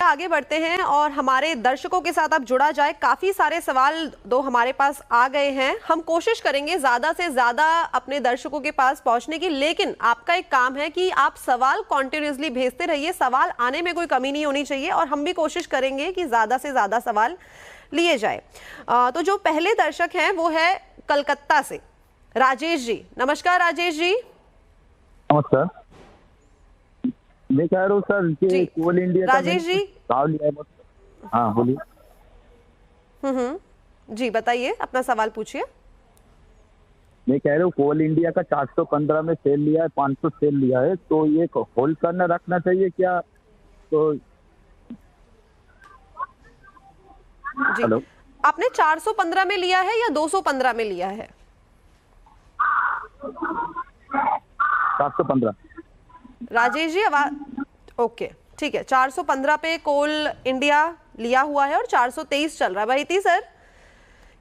आगे बढ़ते हैं और हमारे दर्शकों के साथ अब जुड़ा जाए। काफी सारे सवाल दो हमारे पास आ गए हैं। हम कोशिश करेंगे ज्यादा से ज्यादा अपने दर्शकों के पास पहुंचने की, लेकिन आपका एक काम है कि आप सवाल कॉन्टिन्यूसली भेजते रहिए। सवाल आने में कोई कमी नहीं होनी चाहिए और हम भी कोशिश करेंगे कि ज्यादा से ज्यादा सवाल लिए जाए। तो जो पहले दर्शक हैं वो है कलकत्ता से राजेश जी। नमस्कार राजेश जी। नमस्कार। मैं कह रहा हूँ सर कि कोल इंडिया राजेश जी। हाँ बोलिए। जी बताइए, अपना सवाल पूछिए। मैं कह रहा हूँ कोल इंडिया का 415 में सेल लिया है, 500 सेल लिया है, तो ये होल्ड करना रखना चाहिए क्या? तो जी हेलो, आपने 415 में लिया है या 215 में लिया है? 415। राजेश जी आवाज ओके ठीक है। 415 पे कोल इंडिया लिया हुआ है और 423 चल रहा है। भाईती सर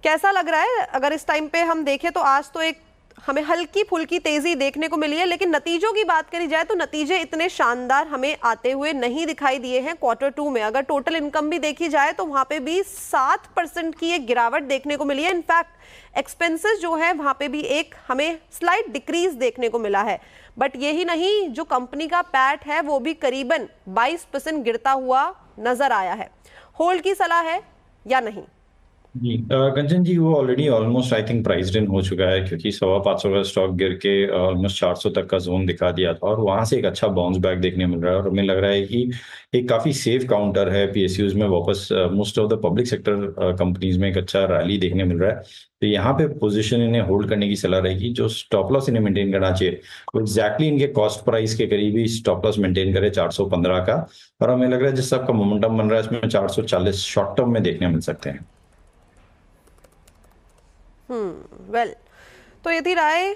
कैसा लग रहा है? अगर इस टाइम पे हम देखें तो आज तो एक हमें हल्की फुल्की तेजी देखने को मिली है, लेकिन नतीजों की बात करी जाए तो नतीजे इतने शानदार हमें आते हुए नहीं दिखाई दिए हैं क्वार्टर 2 में। अगर टोटल इनकम भी देखी जाए तो वहां पे भी 7% की एक गिरावट देखने को मिली है। इनफैक्ट एक्सपेंसेस जो है वहां पे भी एक हमें स्लाइट डिक्रीज देखने को मिला है। बट यही नहीं, जो कंपनी का पैट है वो भी करीबन 22% गिरता हुआ नजर आया है। होल्ड की सलाह है या नहीं? जी कंचन जी, वो already almost I think priced इन हो चुका है, क्योंकि 525 का स्टॉक गिर के ऑलमोस्ट 400 तक का जोन दिखा दिया था और वहां से एक अच्छा बाउंस बैक देखने मिल रहा है। और हमें लग रहा है कि एक काफी सेफ काउंटर है पीएसयूज में। वापस most of the public sector companies में एक अच्छा रैली देखने मिल रहा है। तो यहाँ पे पोजीशन इन्हें होल्ड करने की सलाह रहेगी। जो स्टॉप लॉस इन्हें मेंटेन करना चाहिए वो एक्जैक्टली इनके कॉस्ट प्राइस के करीब ही स्टॉप लॉस मेंटेन करे 415 का। और हमें लग रहा है जिस सबका मोमेंटम बन रहा है इसमें 440 शॉर्ट टर्म में देखने मिल सकते हैं। वेल तो ये थी राय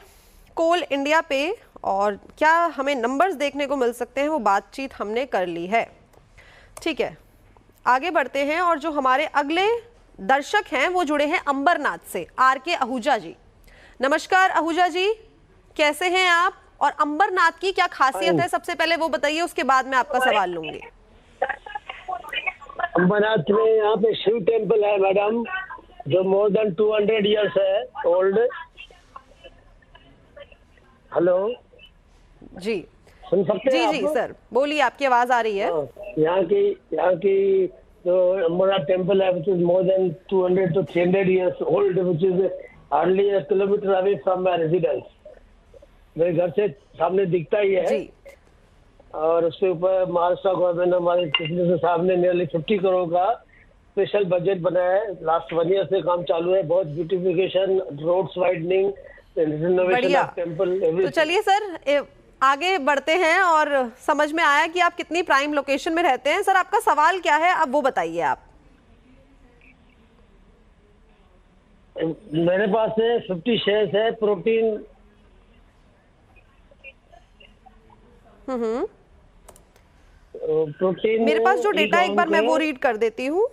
कोल इंडिया पे, और क्या हमें नंबर्स देखने को मिल सकते हैं वो बातचीत हमने कर ली है। ठीक है, आगे बढ़ते हैं और जो हमारे अगले दर्शक हैं वो जुड़े हैं अंबरनाथ से, आर.के. आहूजा जी। नमस्कार आहूजा जी, कैसे हैं आप और अंबरनाथ की क्या खासियत है सबसे पहले वो बताइए, उसके बाद मैं आपका सवाल लूंगी। अंबरनाथ में यहाँ पे शिव टेम्पल है मैडम, जो मोर देन 200 इयर्स है ओल्ड। हेलो जी सुन सकते हैं जी सर बोलिए, आपकी आवाज आ रही है। यहाँ की जो अमरनाथ टेम्पल है, which is more than 200 to 300 years old, which is hardly a kilometer away from my residence। मेरे घर से सामने दिखता ही है जी। और उसके ऊपर महाराष्ट्र गवर्नमेंट हमारे मिनिस्टर साहब ने नियरली 50 करोड़ का स्पेशल बजट बनाया है। लास्ट 1 ईयर से काम चालू है। बहुत beautification, roads widening, renovation of temple. तो चलिए सर आगे बढ़ते हैं और समझ में आया कि आप कितनी प्राइम लोकेशन में रहते हैं। सर आपका सवाल क्या है अब वो बताइए आप। मेरे पास है 50 शेयर्स है प्रोटीन। प्रोटीन मेरे पास जो डेटा एक बार मैं वो रीड कर देती हूँ।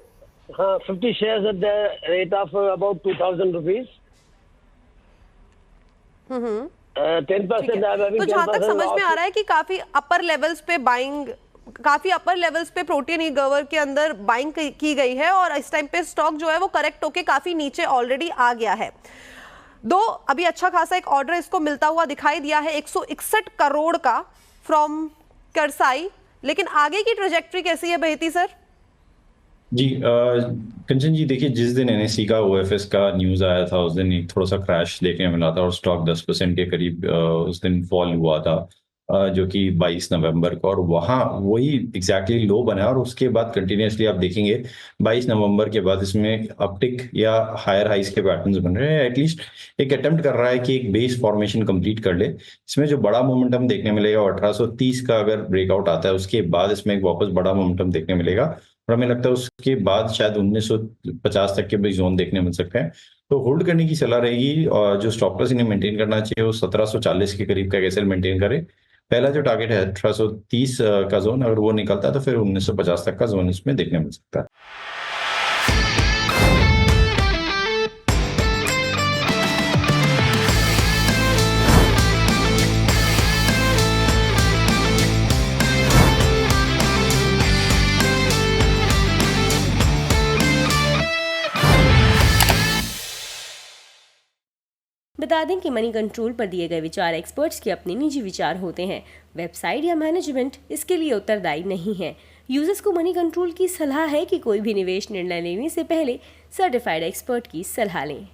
हाँ, 50 shares at the rate of about 2000 rupees. 10%। तो जहां तक समझ में आ रहा है कि काफी अपर लेवल्स पे बाइंग, काफी अपर लेवल्स पे प्रोटीन ई गवर के अंदर बाइंग की गई है और इस टाइम पे स्टॉक जो है वो करेक्ट होके काफी नीचे ऑलरेडी आ गया है। अभी अच्छा खासा एक ऑर्डर इसको मिलता हुआ दिखाई दिया है 161 करोड़ का फ्रॉम करसाई, लेकिन आगे की ट्रेजेक्ट्री कैसी है बहेती सर? जी कंचन जी, देखिए जिस दिन एनएससी का ओएफएस का न्यूज़ आया था उस दिन एक थोड़ा सा क्रैश देखने मिला था और स्टॉक 10% के करीब उस दिन फॉल हुआ था, जो कि 22 नवंबर को, और वहाँ वही एग्जैक्टली लो बना और उसके बाद कंटिन्यूसली आप देखेंगे 22 नवंबर के बाद इसमें अपटिक या हायर हाइस के पैटर्न्स बन रहे हैं। एटलीस्ट एक अटेम्प्ट कर रहा है कि एक बेस फॉर्मेशन कंप्लीट कर ले। इसमें जो बड़ा मोमेंटम देखने मिलेगा 1830 का अगर ब्रेकआउट आता है उसके बाद इसमें एक वापस बड़ा मोमेंटम देखने मिलेगा और हमें लगता है उसके बाद शायद 1950 तक के भी जोन देखने मिल सकते हैं। तो होल्ड करने की सलाह रहेगी और जो स्टॉप लॉस इन्हें मेंटेन करना चाहिए वो 1740 के करीब का कैसे मेंटेन करे। पहला जो टारगेट है 1830 का जोन, अगर वो निकलता है तो फिर 1950 तक का जोन इसमें देखने मिल सकता है। बता दें कि मनी कंट्रोल पर दिए गए विचार एक्सपर्ट्स के अपने निजी विचार होते हैं। वेबसाइट या मैनेजमेंट इसके लिए उत्तरदायी नहीं है। यूजर्स को मनी कंट्रोल की सलाह है कि कोई भी निवेश निर्णय लेने से पहले सर्टिफाइड एक्सपर्ट की सलाह लें।